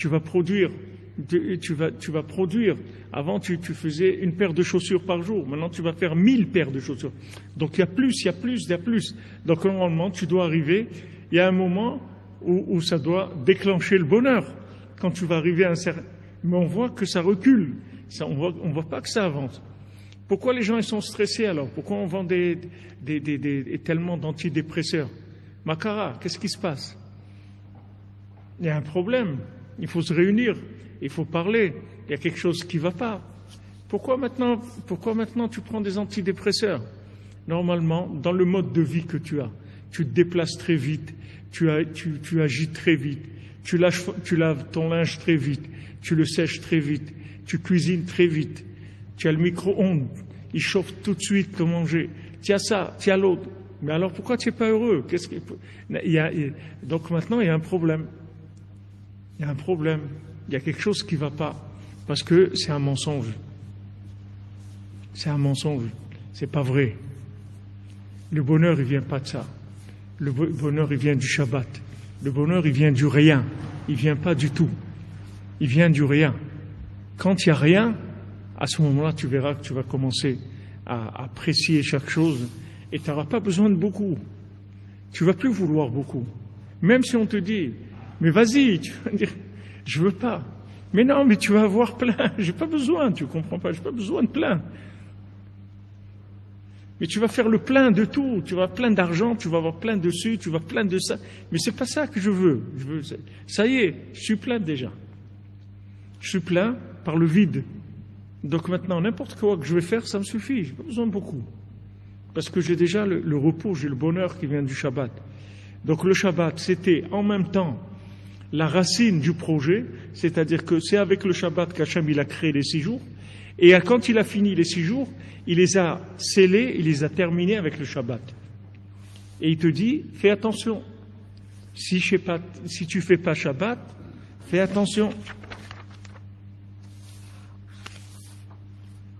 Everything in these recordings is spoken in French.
tu vas produire. Tu vas produire. Avant, tu faisais une paire de chaussures par jour. Maintenant, tu vas faire 1000 paires de chaussures. Donc, il y a plus. Donc, normalement, tu dois arriver. Il y a un moment où ça doit déclencher le bonheur. Quand tu vas arriver à un certain... Mais on voit que ça recule. On voit pas que ça avance. Pourquoi les gens ils sont stressés alors? Pourquoi on vend tellement d'antidépresseurs? Makara, qu'est-ce qui se passe? Il y a un problème. Il faut se réunir. Il faut parler. Il y a quelque chose qui ne va pas. Pourquoi maintenant tu prends des antidépresseurs? Normalement, dans le mode de vie que tu as, tu te déplaces très vite, tu agis très vite, tu laves ton linge très vite, tu le sèches très vite, tu cuisines très vite, tu as le micro-ondes, il chauffe tout de suite pour manger, tu as ça, tu as l'autre. Mais alors pourquoi tu n'es pas heureux? Donc maintenant il y a un problème. Il y a quelque chose qui ne va pas. Parce que c'est un mensonge. C'est pas vrai. Le bonheur, il vient pas de ça. Le bonheur, il vient du Shabbat. Le bonheur, il vient du rien. Il vient pas du tout. Il vient du rien. Quand il y a rien, à ce moment-là, tu verras que tu vas commencer à apprécier chaque chose et tu n'auras pas besoin de beaucoup. Tu vas plus vouloir beaucoup. Même si on te dit, mais vas-y, tu vas dire, je veux pas. Mais non, mais tu vas avoir plein. J'ai pas besoin, tu comprends pas, j'ai pas besoin de plein. Mais tu vas faire le plein de tout. Tu vas avoir plein d'argent, tu vas avoir plein de ci, tu vas avoir plein de ça. Mais c'est pas ça que je veux. Ça y est, je suis plein déjà. Je suis plein par le vide. Donc maintenant, n'importe quoi que je vais faire, ça me suffit. J'ai pas besoin de beaucoup. Parce que j'ai déjà le repos, j'ai le bonheur qui vient du Shabbat. Donc le Shabbat, c'était en même temps la racine du projet, c'est-à-dire que c'est avec le Shabbat qu'Hachem il a créé les 6 jours, et quand il a fini les 6 jours, il les a scellés, il les a terminés avec le Shabbat. Et il te dit, fais attention, si tu fais pas Shabbat, fais attention.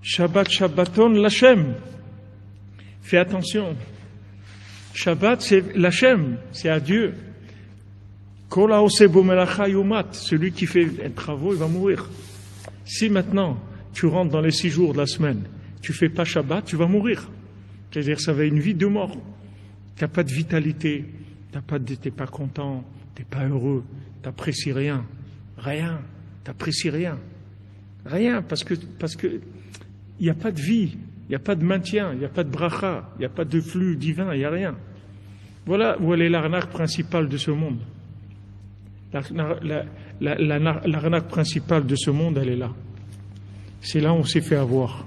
Shabbat Shabbaton l'Hachem. Fais attention. Shabbat, c'est l'Hachem, c'est à Dieu. Celui qui fait un travail, il va mourir. Si maintenant, tu rentres dans les 6 jours de la semaine, tu fais pas Shabbat, tu vas mourir. C'est-à-dire, ça va être une vie de mort. Tu n'as pas de vitalité, t'es pas content, t'es pas heureux, t'apprécies rien. T'apprécies rien. Rien, parce que il n'y a pas de vie, il n'y a pas de maintien, il n'y a pas de bracha, il n'y a pas de flux divin, il n'y a rien. Voilà où elle est l'arnaque principale de ce monde. L'arnaque principale de ce monde, elle est là. C'est là où on s'est fait avoir.